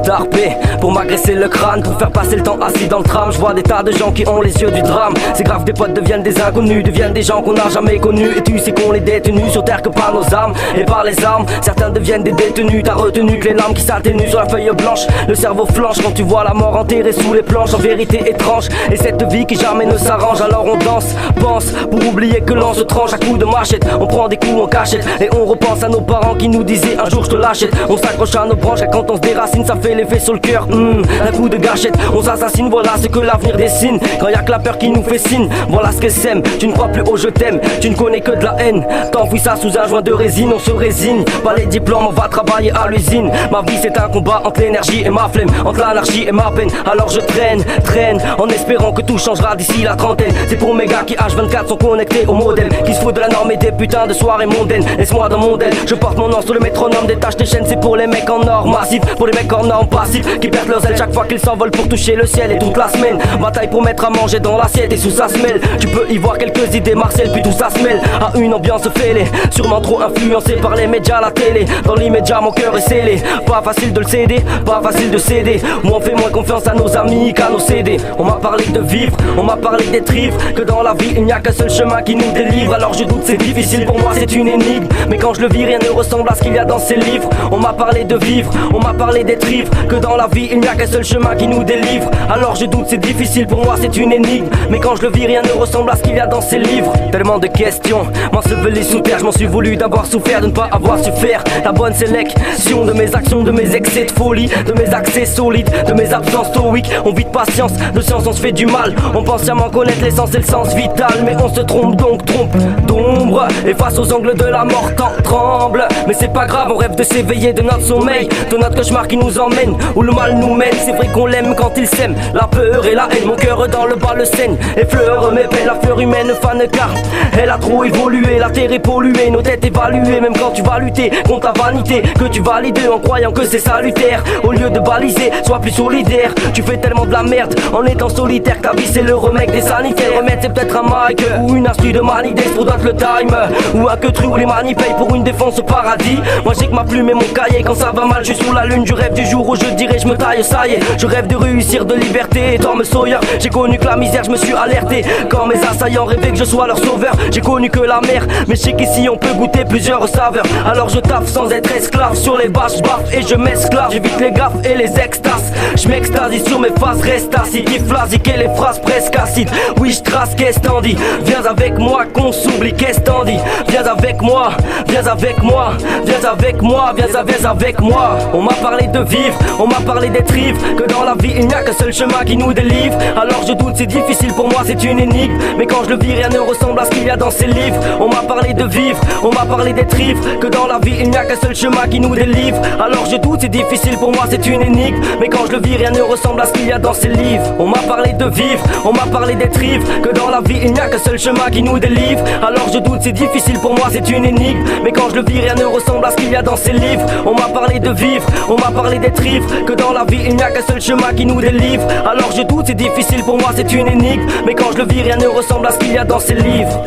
tarpé pour m'agresser le crâne, pour faire passer le temps assis dans le tram. Je vois des tas de gens qui ont les yeux du drame. C'est grave, des potes deviennent des inconnus, deviennent des gens qu'on n'a jamais connus. Et tu sais qu'on les détenus sur terre que par nos armes et par les armes. Certains deviennent des détenus, t'as retenu que les larmes qui s'atténuent sur la feuille blanche. Le cerveau flanche quand tu vois la mort enterrée sous les planches. En vérité étrange, et cette vie qui jamais ne s'arrange. Alors on danse, pense, pour oublier que l'on se tranche à coups de machette. On prend des coups en cachette, et on repense à nos parents qui nous disaient un jour je te l'achète. On s'accroche à nos branches, et quand on se déracine ça fait l'effet sur le cœur. Un coup de gâchette, on s'assassine, voilà ce que l'avenir dessine. Quand y'a que la peur qui nous fait signe, voilà ce qu'elle sème. Tu ne crois plus au je t'aime, tu ne connais que de la haine. T'enfouis ça sous un joint de résine, on se résigne. Pas les diplômes, on va travailler à l'usine. Ma vie c'est un combat entre l'énergie et ma flemme, entre l'anarchie et ma peine. Alors je traîne, en espérant que tout changera d'ici la trentaine. C'est pour mes gars qui H24 sont connectés au modem, qui se foutent de la norme et des putains de soirées mondaines. Laisse-moi dans mon aile, je porte mon nom sur le métronome. Détache tes chaînes, c'est pour les mecs en or massif, pour les mecs en or passif, qui perdent leurs ailes chaque fois qu'ils s'envolent pour toucher le ciel. Et toute la semaine, bataille pour mettre à manger dans l'assiette. Et sous ça se mêle, tu peux y voir quelques idées Marcel, puis tout ça se mêle à une ambiance fêlée. Sûrement trop influencé par les médias, la télé. Dans l'immédiat mon cœur est scellé, pas facile de le céder, pas facile de céder. Moi on fait moins confiance à nos amis qu'à nos CD. On m'a parlé de vivre, on m'a parlé d'être ivre, que dans la vie il n'y a qu'un seul chemin qui nous délivre. Alors je doute, c'est difficile pour moi, c'est une énigme. Mais quand je le vis, rien ne ressemble à ce qu'il y a dans ces livres. On m'a parlé de vivre, on m'a parlé d'être ivre, que dans la vie il n'y a qu'un seul chemin qui nous délivre. Alors je doute, c'est difficile pour moi, c'est une énigme. Mais quand je le vis, rien ne ressemble à ce qu'il y a dans ces livres. Tellement de questions, m'ensevelir sous terre. Je m'en suis voulu d'avoir souffert, de ne pas avoir su faire la bonne sélection de mes actions, de mes excès de folie, de mes accès solides, de mes absences stoïques. On vit de patience, de science on se fait du mal. On pense sciemment connaître l'essence et le sens vital, mais on se trompe donc trompe d'ombre. Et face aux angles de la mort t'en tremble. Mais c'est pas grave, on rêve de s'éveiller de notre sommeil, de notre cauchemar qui nous emmène où le mal nous mène. C'est vrai qu'on l'aime quand il s'aime, la peur et la haine. Mon cœur dans le bas le saigne, effleure mes peines. La fleur humaine fan car elle a trop évolué. La terre est polluée, nos têtes évaluées. Même quand tu vas lutter contre ta vanité, que tu valides en croyant que c'est salutaire. Au lieu de baliser, sois plus solidaire. Tu fais tellement de la merde en étant solitaire que ta vie c'est le remède des sanitaires. Remède c'est peut-être un mic ou une astuce de manides pour d'autres le time, ou un que tru où les manis payent pour une défense au paradis. Moi j'ai que ma plume et mon cahier, quand ça va mal je suis sous la lune du rêve du jour où je dirais je me taille, ça y est. Je rêve de réussir, de liberté, étant me Sawyer. J'ai connu que la misère, je me suis alerté quand mes assaillants rêvaient que je sois leur sauveur. J'ai connu que la mer, mais je sais qu'ici on peut goûter plusieurs saveurs. Alors je taffe sans être esclave, sur les bâches je baffe et je m'esclave. J'évite les gaffes et les extases, je m'extasie sur mes faces, reste assis. Kiffe l'asique et les phrases presque acides. Oui je trace, qu'est-ce t'en dis? Viens avec moi qu'on s'oublie, qu'est-ce t'en dis? Viens avec moi, viens avec moi, viens avec moi, viens avec moi. On m'a parlé de vivre, on m'a parlé d'être ivre, que dans la vie il n'y a qu'un seul chemin qui nous délivre. Alors je doute, c'est difficile pour moi, c'est une énigme. Mais quand je le vis, rien ne ressemble à ce qu'il y a dans ces livres. On m'a parlé de vivre, on m'a parlé d'être ivre, que dans la vie il n'y a qu'un seul chemin qui nous délivre. Alors je doute, c'est difficile pour moi, c'est une énigme. Mais quand je le vis, rien ne ressemble à ce qu'il y a dans ces livres. On m'a parlé de vivre, on m'a parlé d'être ivre, que dans la vie il n'y a qu'un seul chemin qui nous délivre. Alors je doute, c'est difficile pour moi, c'est une énigme. Mais quand je le vis, rien ne ressemble à ce qu'il y a dans ces livres. On m'a parlé de vivre, on m'a parlé d'être ivre, que dans la vie il n'y a qu'un seul chemin qui nous délivre. Alors je doute, c'est difficile pour moi, c'est une énigme. Mais quand je le vis, rien ne ressemble à ce qu'il y a dans ces livres.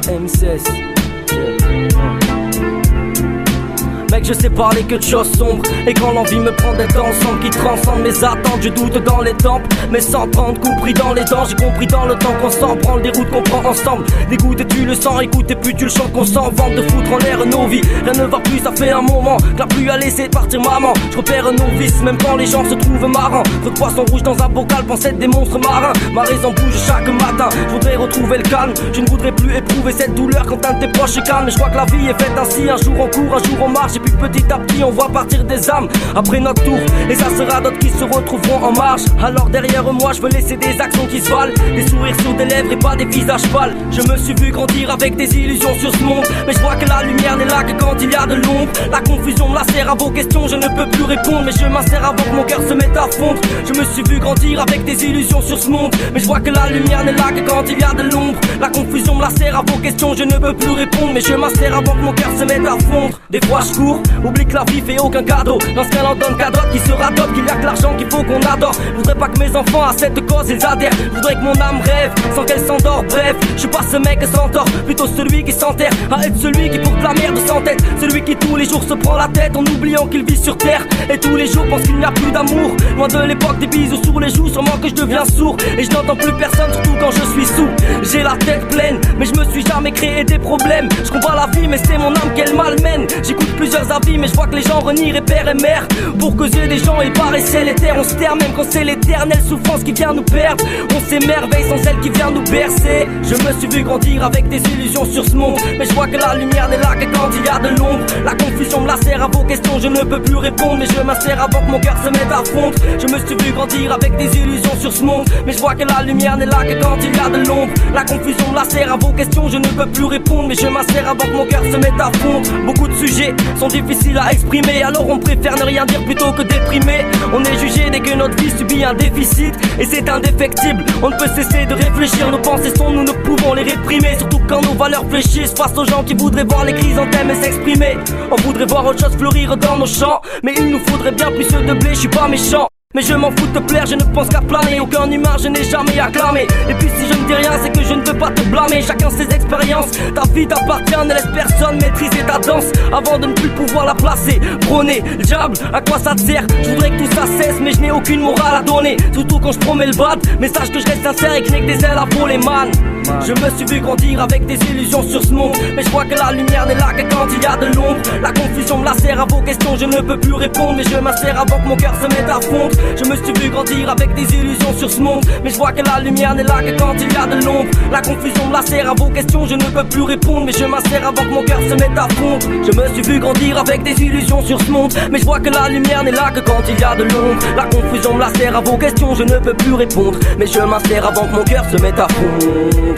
M16. Mec, je sais parler que de choses sombres. Et quand l'envie me prend d'être ensemble, qui transcende mes attentes, je doute dans les tempes. Mais sans prendre coup pris dans les dents, j'ai compris dans le temps qu'on s'en prend des routes qu'on prend ensemble. Dégoûté tu le sens, écoute et plus tu le chantes qu'on s'en vante de foutre en l'air nos vies. Rien ne va plus, ça fait un moment que la pluie a laissé partir maman. Je repère nos vices, même quand les gens se trouvent marrants. Trop de poissons rouges dans un bocal, pense être des monstres marins. Ma raison bouge chaque matin, je voudrais retrouver le calme. Je ne voudrais plus éprouver cette douleur quand un de tes proches est calme. Mais je crois que la vie est faite ainsi, un jour on court, un jour on marche. puis petit à petit on voit partir des âmes après notre tour, et ça sera d'autres qui se retrouveront en marge. Alors derrière moi je veux laisser des actions qui se valent, des sourires sur des lèvres et pas des visages pâles. Je me suis vu grandir avec des illusions sur ce monde, mais je vois que la lumière n'est là que quand il y a de l'ombre. La confusion me lacère à vos questions, je ne peux plus répondre, mais je m'insère avant que mon cœur se mette à fondre. Je me suis vu grandir avec des illusions sur ce monde, mais je vois que la lumière n'est là que quand il y a de l'ombre. La confusion me lacère à vos questions, je ne peux plus répondre, mais je m'insère avant que mon cœur se mette à fondre. Des fois je cours, oublie que la vie fait aucun cadeau. Dans ce qu'elle en donne qu'à d'autres qui se radotent, qu'il y a que l'argent qu'il faut qu'on adore. Je voudrais pas que mes enfants à cette cause ils adhèrent, je voudrais que mon âme rêve sans qu'elle s'endort. Bref, je suis pas ce mec qui s'endort, plutôt celui qui s'enterre à être celui qui porte la merde sans tête. Celui qui tous les jours se prend la tête en oubliant qu'il vit sur terre, et tous les jours pense qu'il n'y a plus d'amour. Loin de l'époque des bisous sur les joues, sûrement que je deviens sourd et je n'entends plus personne, surtout quand je suis sous. J'ai la tête pleine, mais je me suis jamais créé des problèmes. Je combats la vie mais c'est mon âme qu'elle malmène. J'écoute plusieurs avis mais je vois que les gens renient père et mère. Pour causer des gens ils paraissaient les terres. On se terre même quand c'est l'éternelle souffrance qui vient nous perdre. On s'émerveille sans celle qui vient nous bercer. Je me suis vu grandir avec des illusions sur ce monde, mais je vois que la lumière n'est là que quand il y a de l'ombre. La confusion me lacère à vos questions, je ne peux plus répondre, mais je m'insère avant que mon cœur se mette à fondre. Je me suis vu grandir avec des illusions sur ce monde, mais je vois que la lumière n'est là que quand il y a de l'ombre. La confusion me lacère à vos questions, je ne peux plus répondre, mais je m'insère avant que mon cœur se mette à fondre. Beaucoup de sujets sont difficiles à exprimer, alors on préfère ne rien dire plutôt que déprimer. On est jugé dès que notre vie subit un déficit, et c'est indéfectible. On ne peut cesser de réfléchir, nos pensées sont nous ne pouvons les réprimer. Surtout quand nos valeurs fléchissent face aux gens qui voudraient voir les chrysanthèmes s'exprimer. On voudrait voir autre chose fleurir dans nos champs, mais il nous faudrait bien plus de blé, je suis pas méchant. Mais je m'en fous de te plaire, je ne pense qu'à planer. Aucun humain je n'ai jamais acclamé. Et puis si je ne dis rien c'est que je ne veux pas te blâmer. Chacun ses expériences, ta vie t'appartient. Ne laisse personne maîtriser ta danse avant de ne plus pouvoir la placer. Prôner le diable, à quoi ça te sert? Je voudrais que tout ça cesse mais je n'ai aucune morale à donner, surtout quand je promets le bad. Mais sache que je reste sincère et que je n'ai que des ailes à voler man. Je me suis vu grandir avec des illusions sur ce monde, mais je vois que la lumière n'est là que quand il y a de l'ombre. La confusion me lacère à vos questions, je ne peux plus répondre, mais je m'insère avant que mon cœur se mette à fondre. Je me suis vu grandir avec des illusions sur ce monde, mais je vois que la lumière n'est là que quand il y a de l'ombre. La confusion me lacère à vos questions, je ne peux plus répondre, mais je m'insère avant que mon cœur se mette à fondre. Je me suis vu grandir avec des illusions sur ce monde, mais je vois que la lumière n'est là que quand il y a de l'ombre. La confusion me lacère à vos questions, je ne peux plus répondre, mais je m'insère avant que mon cœur se mette à fondre.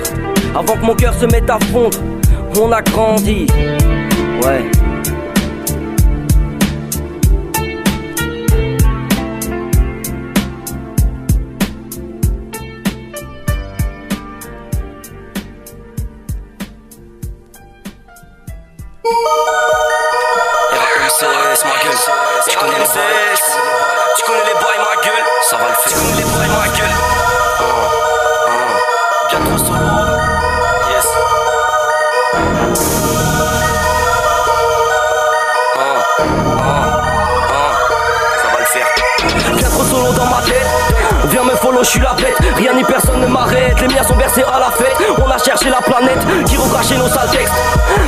Avant que mon cœur se mette à fondre, on a grandi, ouais. MCS, ma gueule. Tu connais les MCS, tu connais les boys, ma gueule. Ça va le faire. Tu connais les boys, ma gueule. Bien trop solo. Yes. Ça va le faire. Bien trop solo dans ma tête. Viens me follow, je suis la bête. Rien ni personne ne m'arrête. Les miens sont bercés à la fête. On a cherché la planète qui recrache nos sales textes.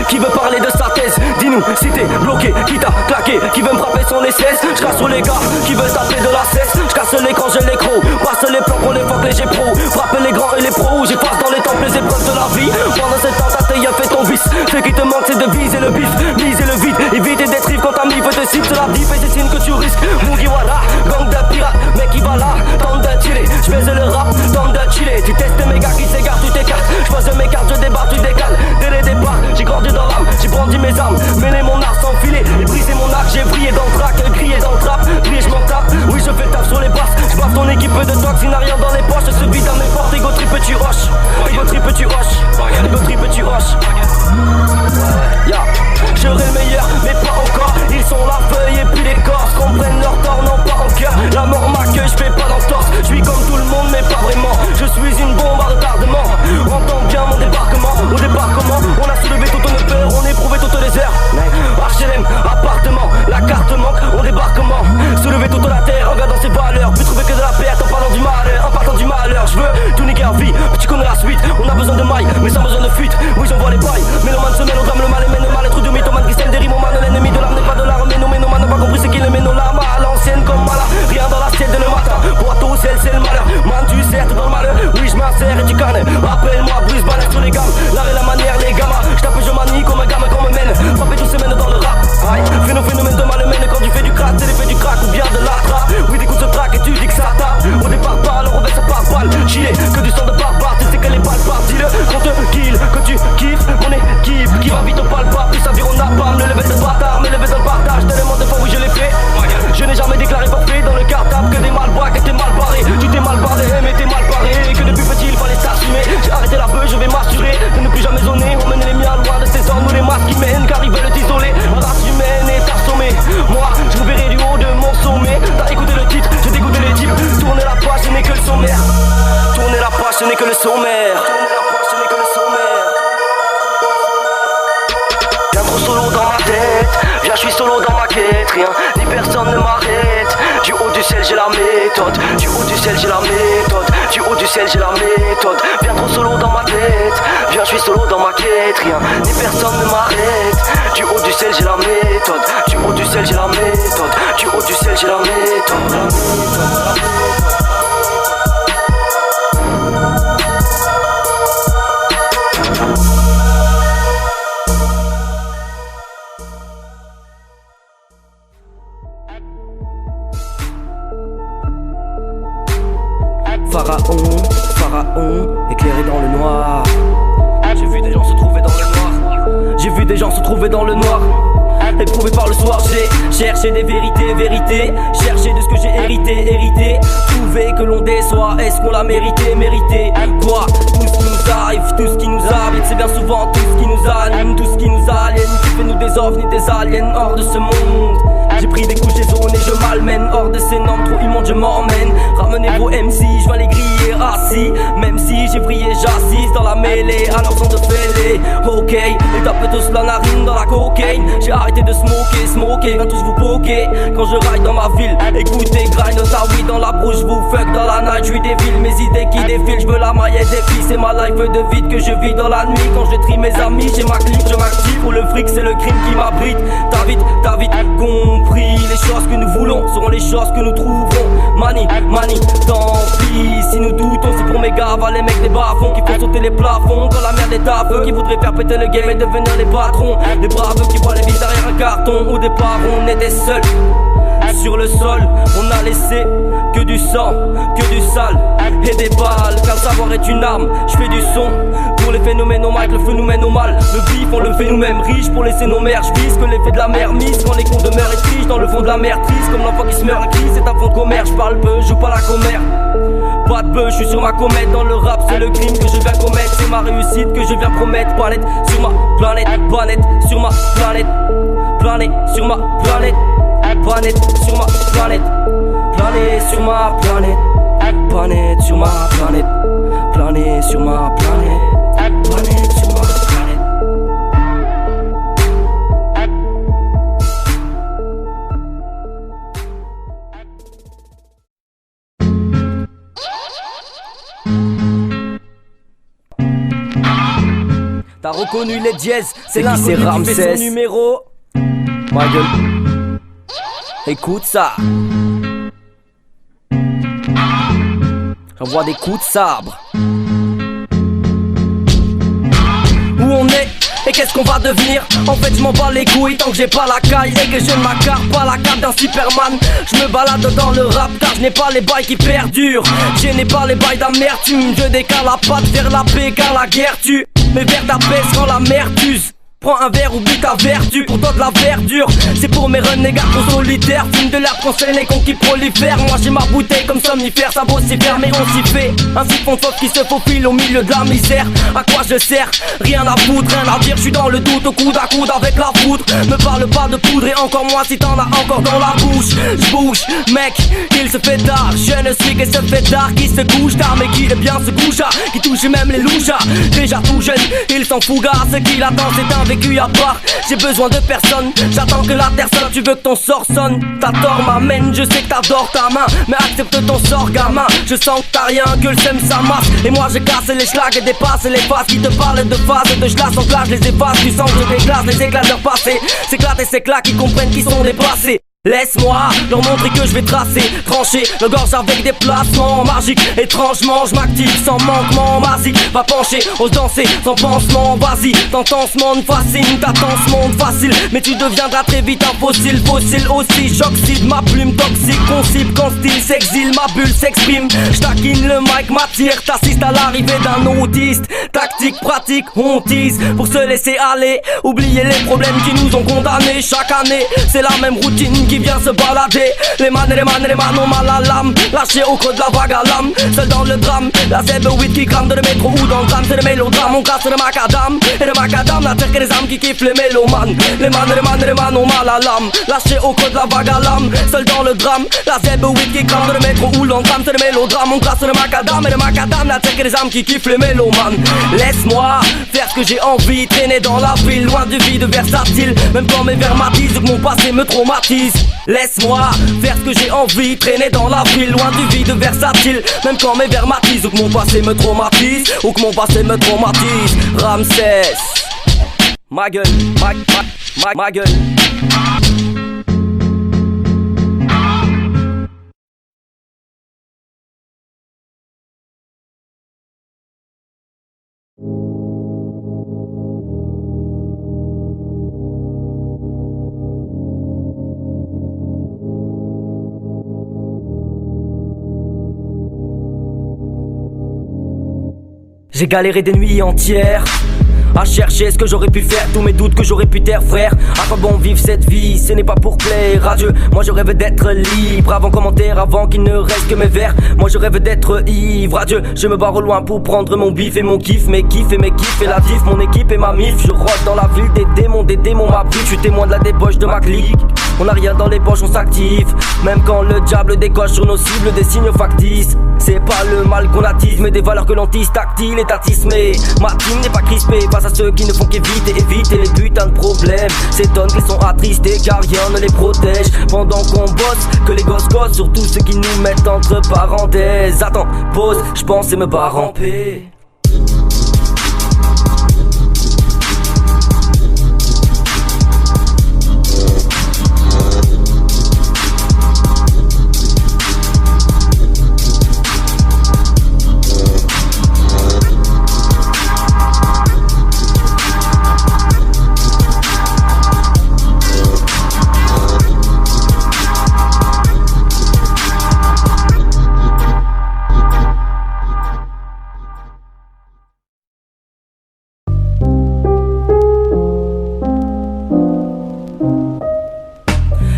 Qui veut parler de sa thèse? Dis-nous si t'es bloqué, qui t'a claqué, qui veut me frapper son SS. J'casse sur les gars qui veulent taper de la cesse. J'casse l'écran, j'ai l'écro. Passe les plans pour les fuck les G-Pro. Frappe les grands et les pros. J'efface dans les temples les épreuves de la vie. Pendant cette temps t'as fait ton vice. Ce qui te manque c'est de viser le bif, viser le vide. Éviter d'être rive quand ta mif te cible. C'est la diff et c'est signe que tu risques. Mugiwara, gang de pirates, mec qui va là, tente de tirer. J'baise le rap, tente de chiller. Tu testes mes gars qui s'égarent, tu t'écartes. J'pose mes cartes, je débarque, tu décales. Dès les départs, j'ai grandi dans l'âme, j'ai brandi mes armes, mêlé mon art sans filet, et brisé mon arc, j'ai brillé dans le track, crié dans le trap, brillé je m'en tape, oui je fais le taf sur les basses, j'bave ton équipe de tox, il n'a rien dans les poches, je subis sommaire. Tourner la page, ce n'est que le sommaire. Bien trop solo dans ma tête, viens je suis solo dans ma quête. Rien ni personne ne m'arrête. Du haut du ciel j'ai la méthode. Du haut du ciel j'ai la méthode. Du haut du ciel j'ai la méthode. Bien trop solo dans ma tête, viens je suis solo dans ma quête. Rien ni personne ne m'arrête. Du haut du ciel j'ai la méthode. Du haut du ciel j'ai la méthode. Du haut du ciel j'ai la méthode. Pharaon, éclairé dans le noir. J'ai vu des gens se trouver dans le noir. J'ai vu des gens se trouver dans le noir. Éprouvé par le soir, j'ai cherché des vérités. Cherché de ce que j'ai hérité. Trouver que l'on déçoit, est-ce qu'on l'a mérité? Quoi? Tout ce qui nous arrive, tout ce qui nous habite, c'est bien souvent tout ce qui nous anime, tout ce qui nous aliène, qui fait nous des ovnis, des aliens hors de ce monde. J'ai pris des couches, j'ai zoné, je malmène. Hors de ces normes trop immondes, je m'emmène. Ramenez vos MC, je vais les griller assis. Même si j'ai brillé, j'assiste dans la mêlée à leur son de fêlée. Ok, ils tapent tous la narine dans la cocaine. J'ai arrêté de smoker, viens tous vous poker. Quand je ride dans ma ville, écoutez, grind ta weed dans la brouche, vous fuck dans la night. Je suis des villes, mes idées qui défilent, je veux la maille des filles. C'est ma life de vide que je vis dans la nuit. Quand je trie mes amis, j'ai ma clique, je m'active. Pour le fric, c'est le crime qui m'abrite. T'as vite compris. Les choses que nous voulons seront les choses que nous trouverons. Mani, tant pis. Si nous doutons, c'est pour mes gars, les mecs des bas-fonds qui font sauter les plafonds. Dans la merde des tapeux qui voudraient faire péter le game et devenir les patrons. Les braves qui voient les vies derrière un carton. Au départ, on était seuls. Sur le sol, on a laissé que du sang, que du sale et des balles. Car le savoir est une arme, je fais du son pour les phénomènes au mic, le feu nous mène au mal. Le bif, on le fait nous-mêmes riches pour laisser nos mères. Je vise que l'effet de la mer mise quand les cons demeurent et trichent dans le fond de la mer triste. Comme l'enfant qui se meurt et crie, c'est un fond de commerce. Je parle peu, je joue pas la commère. Pas de peu, je suis sur ma comète. Dans le rap, c'est le crime que je viens commettre. C'est ma réussite que je viens promettre. Planète sur ma planète, planète sur ma planète, planète sur ma planète. Planète sur ma planète, planète sur ma planète, planète sur ma planète, planète sur ma planète, planète sur ma planète. T'as reconnu les dièses, c'est là c'est Ramsès. Qui fait son numéro. Ma gueule. Écoute ça. J'envoie des coups de sabre. Où on est et qu'est-ce qu'on va devenir? En fait je m'en bats les couilles tant que j'ai pas la caille et que je ne m'accarde pas la carte d'un Superman. Je me balade dans le rap car je n'ai pas les bails qui perdurent. Je n'ai pas les bails d'amertume. Je décale la patte vers la paix car la guerre tue. Mes vers d'abaisse quand la mer t'use. Prends un verre, oublie ta vertu, pour toi de la verdure. C'est pour mes renégats trop solitaires. Fume de l'air, conseille les cons qui prolifèrent. Moi j'ai ma bouteille comme somnifère. Ça vocifère mais on s'y fait. Un siphon de qui se faufile au milieu de la misère. À quoi je sers? Rien à foutre, rien à dire. Je suis dans le doute, au coude à coude avec la foudre. Me parle pas de poudre et encore moins si t'en as encore dans la bouche. J'bouge, mec, il se fait tard. Je ne suis que ce fait tard qui se couche tard. Mais qui est bien ce coucha, qui touche même les louchas. Déjà tout jeune, il s'en fouga. Ce qu'il attend c'est un vécu à part, j'ai besoin de personne. J'attends que la terre sonne, tu veux que ton sort sonne. Ta tort m'amène, je sais que t'adores ta main. Mais accepte ton sort gamin. Je sens que t'as rien, que le sème ça masse. Et moi je casse les schlags et dépasse les phases qui te parlent de phase et de schlags en clash, les efface. Du sang je déglace les éclats de leur passé. S'éclatent et s'éclatent qui comprennent qu'ils sont déplacés. Laisse-moi leur montrer que je vais tracer, trancher le gorge avec des placements magiques. Étrangement je m'active sans manquement. Vas-y, va pencher, ose danser sans pansement. Vas-y, t'entends ce monde fascine, t'attends ce monde facile. Mais tu deviendras très vite un fossile, fossile aussi. J'oxyde ma plume toxique, concible quand style s'exile, ma bulle s'exprime. J'taquine le mic, m'attire, t'assistes à l'arrivée d'un autiste. Tactique, pratique, on tease pour se laisser aller. Oublier les problèmes qui nous ont condamnés chaque année. C'est la même routine qui vient se balader. Les man ont mal à l'âme, lâchés au creux de la vague à l'âme. Seul dans le drame, la ZB8 qui crame de le métro ou dans le drame. C'est le mélodrame, on casse le macadam. Et le macadam n'attire que les âmes qui kiffent les mélomanes. Les man ont mal à l'âme, lâchés au creux de la vague à l'âme. Seul dans le drame, la ZB8 qui crame de le métro ou dans le drame. C'est le mélodrame, on casse le macadam. Et le macadam n'attire que les âmes qui kiffent les mélomanes. Laisse-moi faire ce que j'ai envie, traîner dans la ville, loin du vide versatile. Même quand mes vers m'attisent ou que mon passé me traumatise. Laisse-moi faire ce que j'ai envie, traîner dans la ville, loin du vide versatile. Même quand mes vers m'attisent ou que mon passé me traumatise. Ou que mon passé me traumatise. Ramsès, ma gueule, ma gueule. J'ai galéré des nuits entières à chercher ce que j'aurais pu faire, tous mes doutes que j'aurais pu taire, frère. À quoi bon vivre cette vie, ce n'est pas pour plaire à Dieu. Moi je rêve d'être libre, avant commentaire, avant qu'il ne reste que mes vers. Moi je rêve d'être ivre, adieu. Je me barre au loin pour prendre mon bif et mon kiff. Mes kiffs et la diff, mon équipe et ma mif. Je rôde dans la ville des démons m'abritent. Je suis témoin de la débauche de ma clique. On n'a rien dans les poches, on s'active. Même quand le diable décoche sur nos cibles des signes factices. C'est pas le mal qu'on attise, mais des valeurs que l'on tisse, tactile et tatismé. Ma team n'est pas crispée face à ceux qui ne font qu'éviter les putains de problèmes. S'étonnent qu'ils sont attristés car rien ne les protège. Pendant qu'on bosse, que les gosses gossent sur tout ce qui nous mettent entre parenthèses. Attends, pause, j'pense et me barre en paix.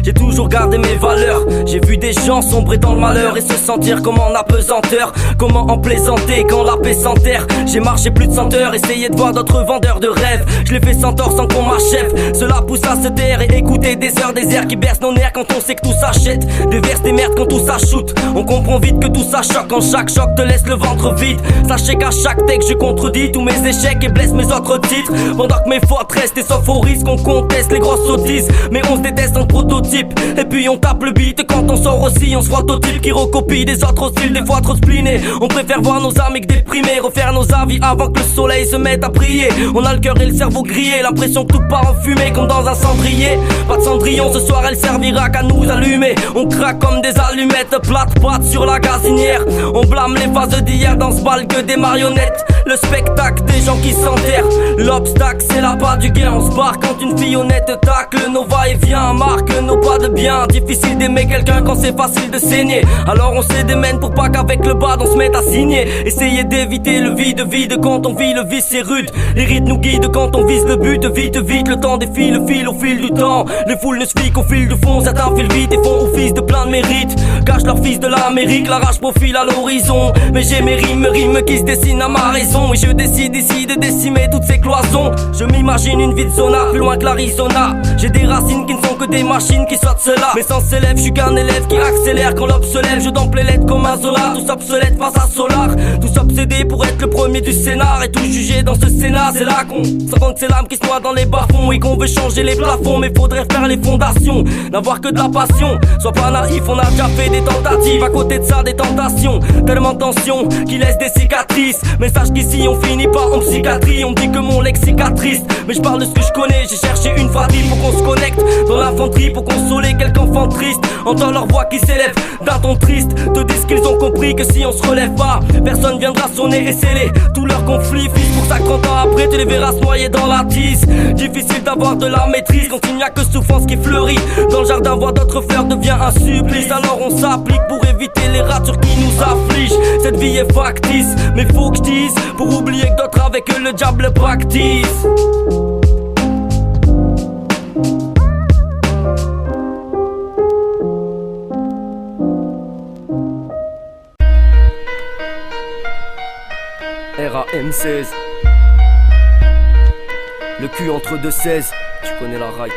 J'ai toujours gardé mes valeurs. J'ai vu des gens sombrer dans le malheur et se sentir comme en apesanteur. Comment en plaisanter quand la paix s'enterre. J'ai marché plus de 100 heures, essayé de voir d'autres vendeurs de rêves. Je l'ai fait sans tort, sans qu'on m'achève. Cela pousse à se taire et écouter des heures, des airs qui bercent nos nerfs quand on sait que tout s'achète. Des vers, des merdes quand tout s'achoute. On comprend vite que tout ça choque quand chaque choc te laisse le ventre vide. Sachez qu'à chaque texte je contredis tous mes échecs et blesse mes autres titres. Pendant que mes fautes restent et sauf au risque, on conteste les grosses sottises. Mais on se déteste en prototype. Et puis on tape le beat et quand on sort aussi on se frotte au type qui recopie des autres styles, des fois trop splinés. On préfère voir nos amis que déprimés, refaire nos avis avant que le soleil se mette à briller. On a le cœur et le cerveau grillé, l'impression que tout part en fumée comme dans un cendrier. Pas de cendrillon ce soir, elle servira qu'à nous allumer. On craque comme des allumettes, plate sur la gazinière. On blâme les phases d'hier dans ce bal que des marionnettes. Le spectacle des gens qui s'enterrent. L'obstacle c'est la bas du gain. On se barre quand une fille honnête tacle nos va-et-vient, marque nos pas de bien. Difficile d'aimer quelqu'un quand c'est facile de saigner. Alors on se démène pour pas qu'avec le bad on se mette à signer. Essayer d'éviter le vide quand on vit le vice c'est rude. Les rythmes nous guident quand on vise le but. Vite le temps défile au fil du temps. Les foules ne se fiquent au fil du fond. Certains filent vite et font office de plein de mérite. Cachent leur fils de l'Amérique, la rage profile à l'horizon. Mais j'ai mes rimes qui se dessinent à ma raison. Et je décide ici de décimer toutes ces cloisons. Je m'imagine une vie de zona plus loin que l'Arizona. J'ai des racines qui ne sont que des machines qui sortent cela. Mes sens s'élèvent, je suis qu'un élève qui accélère quand l'aube se lève. Je dompe les lettres comme un Zola. Tous obsolètes face à Solar. Tous obsédés pour être le premier du scénar. Et tout jugé dans ce scénar, c'est là qu'on se rend que c'est l'âme qui se noie dans les bas-fonds. Et qu'on veut changer les plafonds, mais faudrait faire les fondations. N'avoir que de la passion, sois pas naïf, on a déjà fait des tentatives. À côté de ça, des tentations, tellement de tension qui laisse des cicatrices. Mais sache qu'ici on finit pas en psychiatrie. On dit que mon lex cicatrice, mais je parle de ce que je connais. J'ai cherché une fratrie pour qu'on se connecte dans l'infanterie, pour consoler quelques enfants tristes. Entends leur voix qui s'élève d'un ton triste. Te disent qu'ils ont compris que si on se relève pas, personne viendra sonner et sceller tous leurs conflits. Fils, pour ça 30 ans après tu les verras se noyer dans la tisse. Difficile d'avoir de la maîtrise quand il n'y a que souffrance qui fleurit. Dans le jardin voir d'autres fleurs devient un supplice. Alors on s'applique pour éviter les ratures qui nous affligent. Cette vie est factice, mais faut que je dise pour oublier que d'autres avec eux le diable practice. RAM16. Le cul entre deux 16. Tu connais la ride.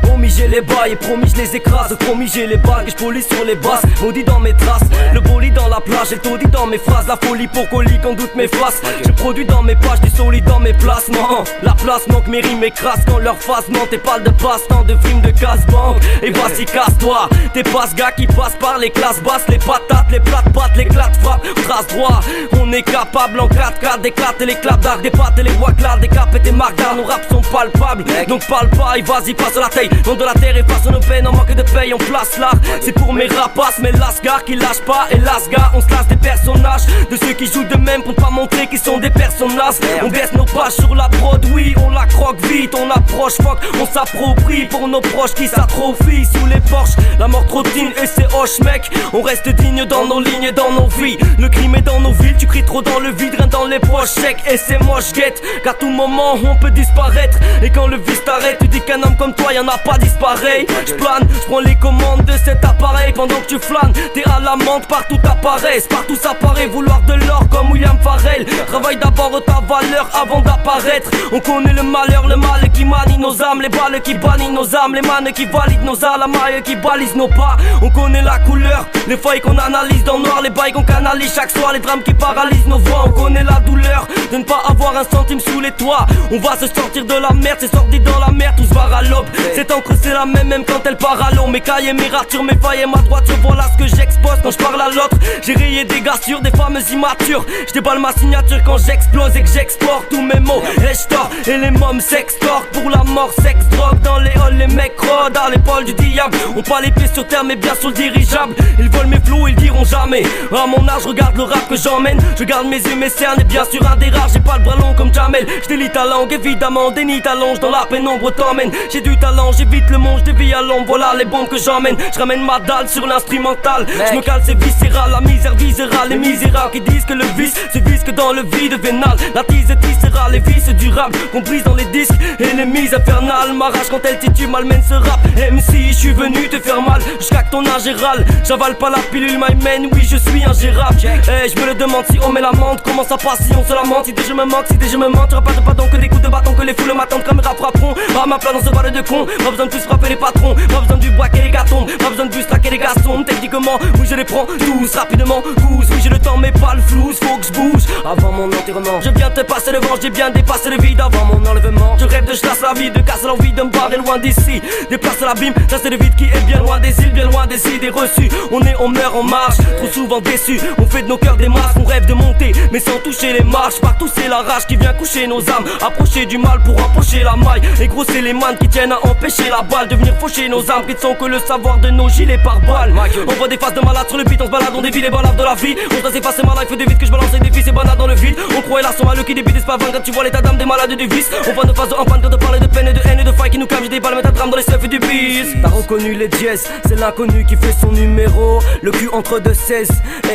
Promis j'ai les bails et promis je les écrase. Promis j'ai les bagues et je polis sur les basses. Maudit dans mes traces, le bolide dans la plage et le taudis dans mes phrases. La folie pour colis quand doute mes faces. Je produis dans mes pages, du solide dans mes placements. La place manque, mes rimes écrasent quand leur face ment. T'es pas de passe-temps de films de casse-banque. Et voici casse-toi, t'es pas ce gars qui passe par les classes basses. Les patates, les plates pattes, l'éclat de frappe, trace droit. On est capable en 4-4 d'éclater les claps d'arc, des pattes et les voix claires, des capes et des marques d'art. Nos raps sont palpables, donc parle pas et vas-y passe la taille. Nom de la terre efface nos peines, en manque de paye, on place l'art. C'est pour mes rapaces, mes lascars qui lâchent pas. Et lasgar, on se lâche des personnages, de ceux qui jouent de même pour pas montrer qu'ils sont des personnages. On baisse nos pages sur la prod, oui, on la croque vite. On approche, fuck, on s'approprie pour nos proches qui s'atrophient sous les Porsche. La mort trottine et c'est hoche mec. On reste digne dans nos lignes et dans nos vies. Le crime est dans nos villes, tu cries trop dans le vide, rien dans les poches sec. Et c'est moche guette, qu'à tout moment on peut disparaître. Et quand le vice t'arrête, tu dis qu'un homme comme toi y'en a pas dispareil. J'plane, j'prends les commandes de cet appareil. Pendant que tu flânes, t'es à l'amende, partout t'apparaissent. Partout ça paraît vouloir de l'or comme William Farrell. Travaille d'abord ta valeur avant d'apparaître. On connaît le malheur, le mal qui manie nos âmes. Les balles qui bannissent nos âmes, les manes qui valident nos âmes. La maille qui balise nos pas. On connaît la couleur, les failles qu'on analyse dans le noir. Les bails qu'on canalise chaque soir, les drames qui paralysent nos voix. On connaît la douleur de ne pas avoir un centime sous les toits. On va se sortir de la merde, c'est sorti dans la merde, tout se barre à l'aube. Cette encre c'est la même quand elle part à l'eau. Mes cahiers, mes ratures, mes failles et ma droiture, voilà ce que j'expose quand je parle à l'autre. J'ai rayé des gars sur des femmes immatures. Je déballe ma signature quand j'explose et que j'exporte tous mes mots. Restore et les mômes s'extorquent pour la mort, sexe, drogue dans les halls, les mecs rôdent à l'épaule du diable. On pas les pieds sur terre mais bien sur le dirigeable. Ils volent mes flots, ils diront jamais. À mon âge, regarde le rap que j'emmène. Je garde mes yeux, mes cernes et bien sûr un des rares. J'ai pas le bras long comme Jamel. Je délie ta langue, évidemment, dénie ta longe. Dans la pénombre t'emmène. J'ai du talent, j'évite le monde, je dévie à l'ombre. Voilà les bombes que j'emmène. Je ramène ma dalle sur l'instrumental. Je me cale, c'est viscéral, la misère viscérale. Les misérables qui disent que le vice se vise que dans le vide vénal. La tise tissera les vices durables qu'on brise dans les disques et les mises infernales. Ma rage quand elle titube malmène ce rap. MC, je suis venu te faire mal. Je craque ton ingéral. J'avale pas la pilule, my man, oui je suis ingérable. Je me le demande si on met l'amende. Comment ça passe si on se lamente? Si déjà je me manque, si déjà je me mente. Tu pas de pardon que des coups de bâton, que les foules m'attendent comme rap frapperont. À ma place dans ce balle de con. Pas besoin de plus frapper les patrons. Pas besoin du bois et les gâtons. Pas besoin de plus traquer les garçons. Techniquement, oui je les prends tous rapidement. Tous, oui j'ai le temps mais pas le flou. Faut que je bouge avant mon enterrement. Je viens te passer le vent, j'ai bien dépassé le vide avant mon enlèvement. Je rêve de chasse la vie, de casser l'envie de me barrer loin d'ici. Déplacer l'abîme, ça c'est le vide qui est bien loin des îles, bien loin des idées reçues. On meurt, on marche, trop souvent déçus. On fait de nos cœurs des masses, on rêve de monter, mais sans toucher les marches. Partout c'est la rage qui vient coucher nos âmes. Approcher du mal pour empocher la maille. Et gros c'est les mannes qui tiennent à empêcher la balle de venir faucher nos âmes, qui ne sont que le savoir de nos gilets par balles. On voit des faces de malades sur le beat, on se balade, on dévie les balades de la vie. On se laisse effacer ma life, fait des vides que je balance des défis, c'est banal dans le vide. On croit la somme le qui débute, c'est pas quand tu vois l'état d'âme des malades du vice. On voit nos faces en panne quand de parler de peine et de haine et de faille qui nous calme, j'ai des balles, mais t'as drame dans les stuff et du bis. T'as reconnu les dièses, c'est l'inconnu qui fait son numéro. Le cul entre deux 16,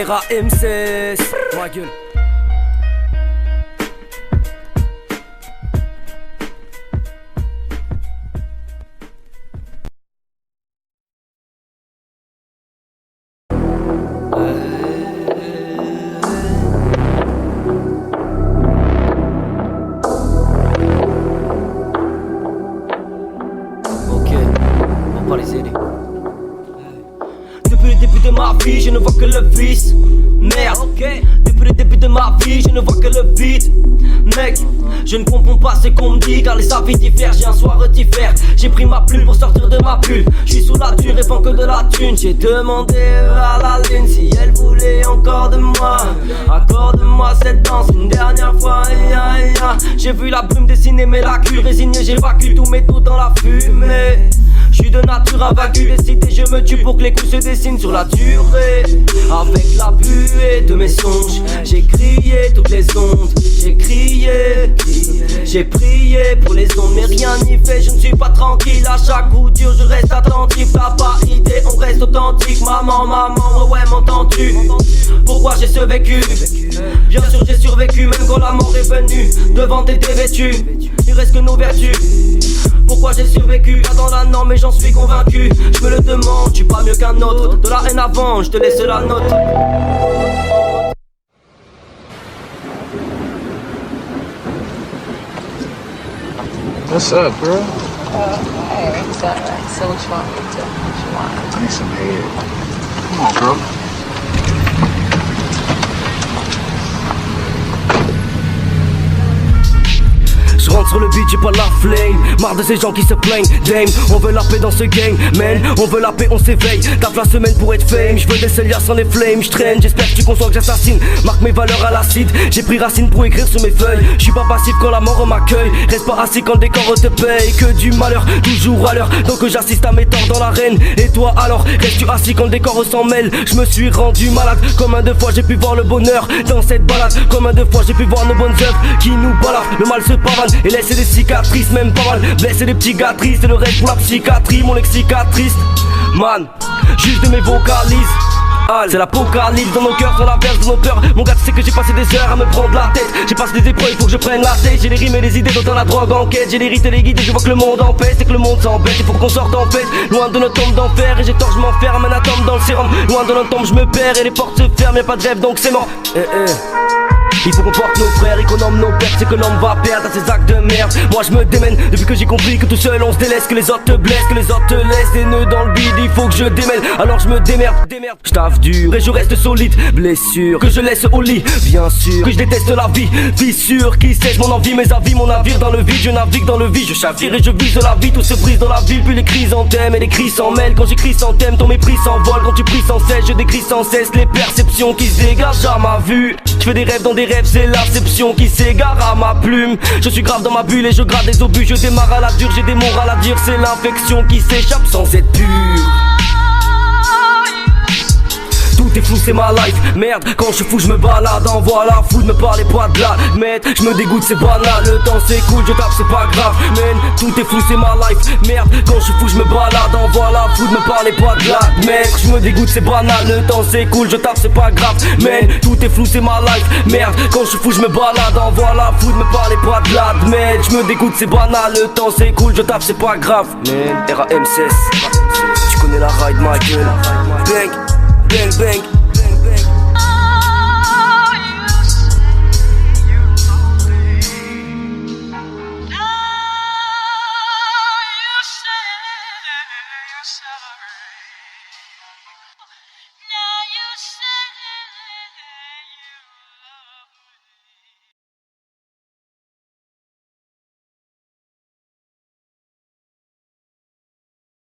RAM16. Ma gueule. Je ne vois que le vice, merde. Depuis le début de ma vie, je ne vois que le vide. Mec, je ne comprends pas ce qu'on me dit, car les avis diffèrent, j'ai un soir diffère. J'ai pris ma plume pour sortir de ma bulle. Je suis sous la dure et vends que de la thune. J'ai demandé à la lune si elle voulait encore de moi. Accorde-moi cette danse une dernière fois. J'ai vu la brume dessiner mes lacunes. Résigné, j'évacue tous mes doutes dans la fumée. Je suis de nature invaincue, décidé, je me tue pour que les coups se dessinent sur la durée. Avec la buée de mes songes, j'ai crié toutes les ondes. J'ai crié, j'ai prié pour les ondes, mais rien n'y fait, je ne suis pas tranquille. À chaque coup dur, je reste attentif. T'as pas idée, on reste authentique. Maman, ouais, m'entends-tu? Pourquoi j'ai survécu? Bien sûr, j'ai survécu, même quand la mort est venue. Devant t'étais vêtu, il reste que nos vertus. Pourquoi j'ai survécu? Pas dans la norme, mais j'en suis convaincu. Je me le demande, je suis pas mieux qu'un autre. De la haine avant, je te laisse la note. What's up, bro? Hey, so what you want me to? What you want? I need some head. Come on, bro. Je rentre sur le beat, j'ai pas la flame. Marre de ces gens qui se plaignent. Dame, on veut la paix dans ce game. Man, on veut la paix, on s'éveille. Tape la semaine pour être fame. Je veux des celias sans les flammes. Je traîne, j'espère que tu conçois que j'assassine. Marque mes valeurs à l'acide. J'ai pris racine pour écrire sur mes feuilles. Je suis pas passif quand la mort m'accueille. Reste pas assis quand le décor te paye. Que du malheur, toujours à l'heure. Donc j'assiste à mes torts dans l'arène. Et toi alors, restes-tu assis quand le décor s'en mêle? Je me suis rendu malade. Combien de fois j'ai pu voir le bonheur dans cette balade? Combien de fois j'ai pu voir nos bonnes œuvres qui nous baladent? Le mal se pavane et laisser des cicatrices, même pas mal. Blesser des petits gars tristes et le reste pour la psychiatrie. Mon lexicatrice, man, juste de mes vocalises. C'est l'apocalypse dans nos cœurs, sur la verge de nos peurs. Mon gars, tu sais que j'ai passé des heures à me prendre la tête. J'ai passé des épreuves, il faut que je prenne la tête. J'ai les rimes et les idées d'autant la drogue en quête. J'ai les rites et les guides et je vois que le monde en paix. C'est que le monde s'embête, il faut qu'on sorte en paix. Loin de notre tombe d'enfer et j'ai tort, je m'enferme. Un atome dans le sérum, loin de notre tombe, je me perds. Et les portes se ferment, y'a pas de rêve donc c'est mort. Il faut qu'on porte nos frères et qu'on nomme nos pertes. C'est que l'homme va perdre à ses actes de merde. Moi je me démène depuis que j'ai compris que tout seul on se délaisse. Que les autres te blessent, que les autres te laissent. Des nœuds dans le bide, il faut que je démêle. Alors je me démerde. Je taffe dur et je reste solide. Blessure que je laisse au lit. Bien sûr que je déteste la vie. Fissure qui cesse mon envie, mes avis, mon navire dans le vide. Je navigue dans le vide, je chavire et je vise de la vie. Tout se brise dans la ville, puis les cris en thème et les cris s'en mêlent. Quand j'écris sans thème, ton mépris s'envole. Quand tu pries sans cesse, je décris sans cesse les perceptions qui se dégagent à ma vue. Je fais des rêves dans des rêves, c'est l'acception qui s'égare à ma plume. Je suis grave dans ma bulle et je gratte des obus. Je démarre à la dure, j'ai des morales à dire. C'est l'infection qui s'échappe sans être pure. Tout est flou, c'est ma life. Merde, quand je suis fou, je me balade. Envoie la foule, me parlez pas de la merde. Je me dégoûte, c'est banal. Le temps s'écoule, je tape, c'est pas grave. Man, tout est flou, c'est ma life. Merde, quand je suis fou, je me balade. Envoie la foule, me parlez pas de la merde. Je me dégoûte, c'est banal. Le temps s'écoule, je tape, c'est pas grave. Man, tout est flou, c'est ma life. Merde, quand je suis fou, je me balade. Envoie la foule, me parlez pas de la merde. Je me dégoûte, c'est banal. Le temps s'écoule, je tape, c'est pas grave. Man, RAMCS, tu connais la ride, ma gueule. Bang. Bang, bang.